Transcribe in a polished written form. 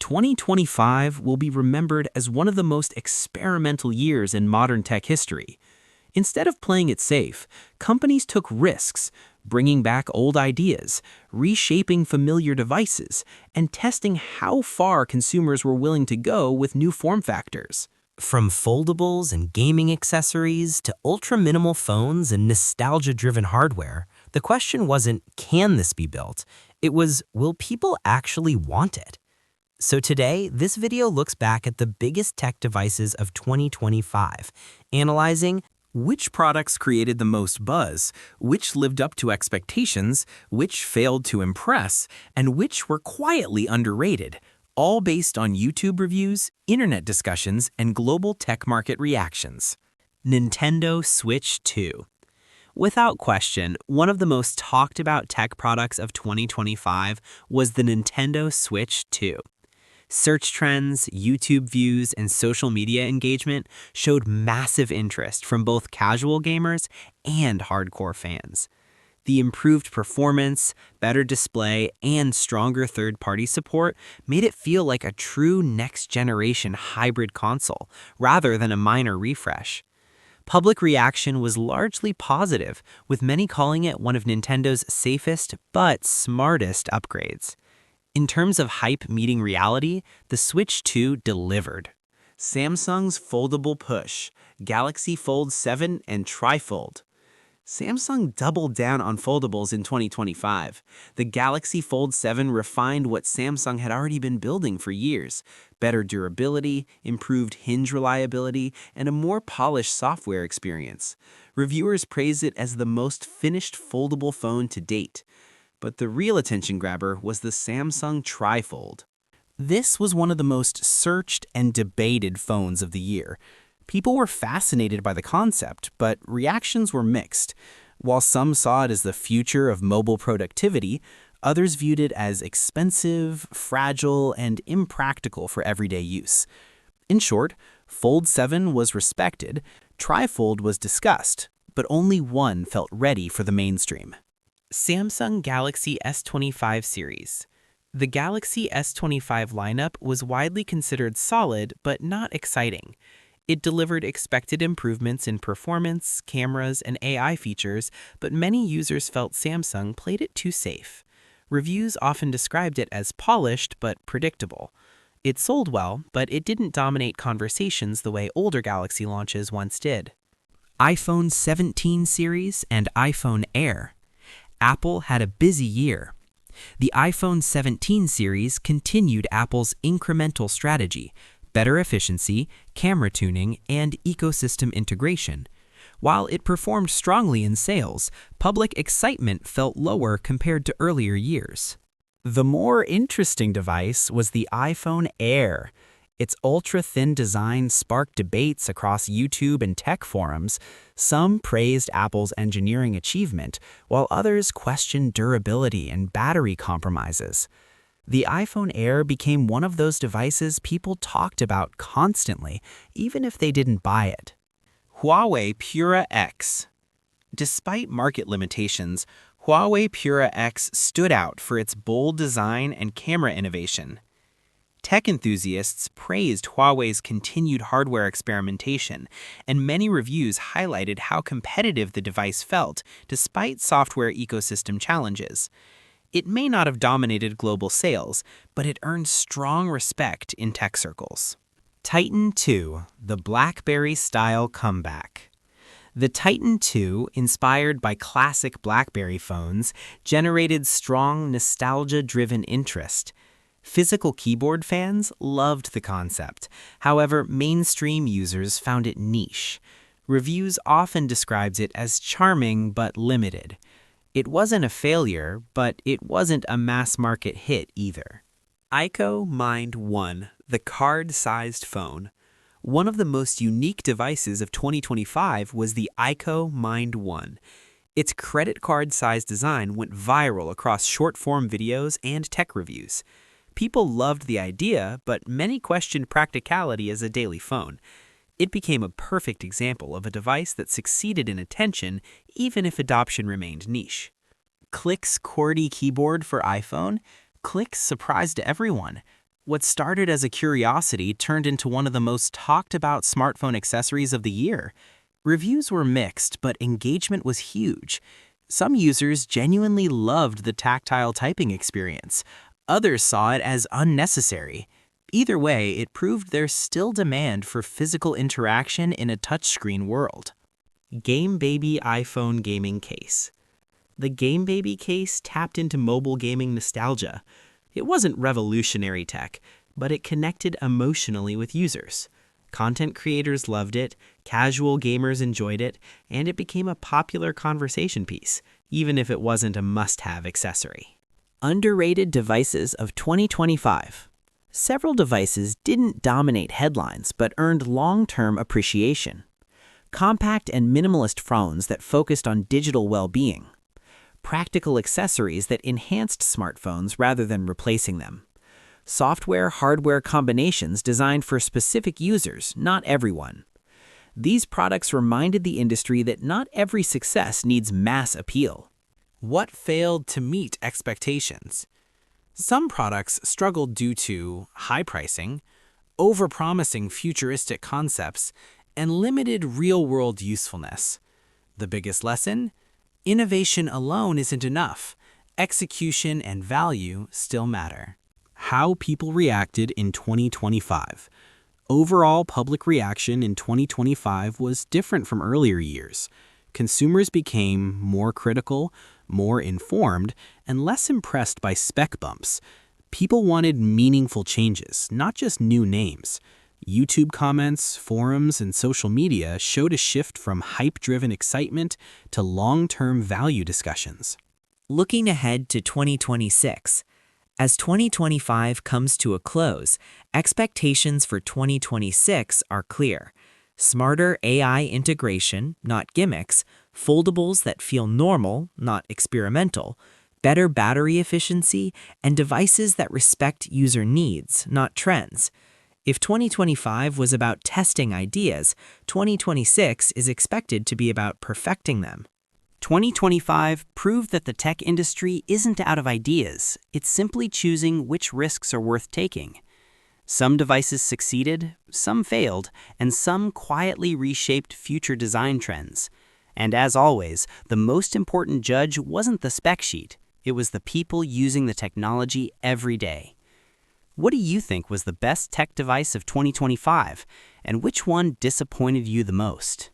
2025 will be remembered as one of the most experimental years in modern tech history. Instead of playing it safe, companies took risks, bringing back old ideas, reshaping familiar devices, and testing how far consumers were willing to go with new form factors. From foldables and gaming accessories to ultra-minimal phones and nostalgia-driven hardware, the question wasn't, can this be built? It was, will people actually want it? So today, this video looks back at the biggest tech devices of 2025, analyzing which products created the most buzz, which lived up to expectations, which failed to impress, and which were quietly underrated, all based on YouTube reviews, internet discussions, and global tech market reactions. Nintendo Switch 2. Without question, one of the most talked about tech products of 2025 was the Nintendo Switch 2. Search trends, YouTube views, and social media engagement showed massive interest from both casual gamers and hardcore fans. The improved performance, better display, and stronger third-party support made it feel like a true next-generation hybrid console, rather than a minor refresh. Public reaction was largely positive, with many calling it one of Nintendo's safest but smartest upgrades. In terms of hype meeting reality, the Switch 2 delivered. Samsung's foldable push, Galaxy Fold 7 and Trifold. Samsung doubled down on foldables in 2025. The Galaxy Fold 7 refined what Samsung had already been building for years: better durability, improved hinge reliability, and a more polished software experience. Reviewers praised it as the most finished foldable phone to date. But the real attention grabber was the Samsung Trifold. This was one of the most searched and debated phones of the year. People were fascinated by the concept, but reactions were mixed. While some saw it as the future of mobile productivity, others viewed it as expensive, fragile, and impractical for everyday use. In short, Fold 7 was respected, Trifold was discussed, but only one felt ready for the mainstream. Samsung Galaxy S25 series. The Galaxy S25 lineup was widely considered solid but not exciting. It delivered expected improvements in performance, cameras, and AI features, but many users felt Samsung played it too safe. Reviews often described it as polished but predictable. It sold well, but it didn't dominate conversations the way older Galaxy launches once did. iPhone 17 series and iPhone Air. Apple had a busy year. The iPhone 17 series continued Apple's incremental strategy: better efficiency, camera tuning, and ecosystem integration. While it performed strongly in sales, public excitement felt lower compared to earlier years. The more interesting device was the iPhone Air. Its ultra-thin design sparked debates across YouTube and tech forums. Some praised Apple's engineering achievement, while others questioned durability and battery compromises. The iPhone Air became one of those devices people talked about constantly, even if they didn't buy it. Huawei Pura X. Despite market limitations, Huawei Pura X stood out for its bold design and camera innovation. Tech enthusiasts praised Huawei's continued hardware experimentation, and many reviews highlighted how competitive the device felt despite software ecosystem challenges. It may not have dominated global sales, but it earned strong respect in tech circles. Titan 2, the BlackBerry-style comeback. The Titan 2, inspired by classic BlackBerry phones, generated strong nostalgia-driven interest. Physical keyboard fans loved the concept. However, mainstream users found it niche. Reviews often described it as charming but limited. It wasn't a failure, but it wasn't a mass-market hit either. IKKO Mind One, the card-sized phone. One of the most unique devices of 2025 was the IKKO Mind One. Its credit card-sized design went viral across short-form videos and tech reviews. People loved the idea, but many questioned practicality as a daily phone. It became a perfect example of a device that succeeded in attention even if adoption remained niche. Click's QWERTY keyboard for iPhone? Click surprised everyone. What started as a curiosity turned into one of the most talked about smartphone accessories of the year. Reviews were mixed, but engagement was huge. Some users genuinely loved the tactile typing experience. Others saw it as unnecessary. Either way, it proved there's still demand for physical interaction in a touchscreen world. GameBaby iPhone Gaming Case. The GameBaby case tapped into mobile gaming nostalgia. It wasn't revolutionary tech, but it connected emotionally with users. Content creators loved it, casual gamers enjoyed it, and it became a popular conversation piece, even if it wasn't a must-have accessory. Underrated devices of 2025. Several devices didn't dominate headlines but earned long-term appreciation. Compact and minimalist phones that focused on digital well-being. Practical accessories that enhanced smartphones rather than replacing them. Software-hardware combinations designed for specific users, not everyone. These products reminded the industry that not every success needs mass appeal. What failed to meet expectations? Some products struggled due to high pricing, overpromising futuristic concepts, and limited real-world usefulness. The biggest lesson? Innovation alone isn't enough. Execution and value still matter. How people reacted in 2025. Overall public reaction in 2025 was different from earlier years. Consumers became more critical, more informed, and less impressed by spec bumps. People wanted meaningful changes, not just new names. YouTube comments, forums, and social media showed a shift from hype-driven excitement to long-term value discussions. Looking ahead to 2026. As 2025 comes to a close, expectations for 2026 are clear. Smarter AI integration, not gimmicks, foldables that feel normal, not experimental, better battery efficiency, and devices that respect user needs, not trends. If 2025 was about testing ideas, 2026 is expected to be about perfecting them. 2025 proved that the tech industry isn't out of ideas, it's simply choosing which risks are worth taking. Some devices succeeded, some failed, and some quietly reshaped future design trends. And as always, the most important judge wasn't the spec sheet, it was the people using the technology every day. What do you think was the best tech device of 2025, and which one disappointed you the most?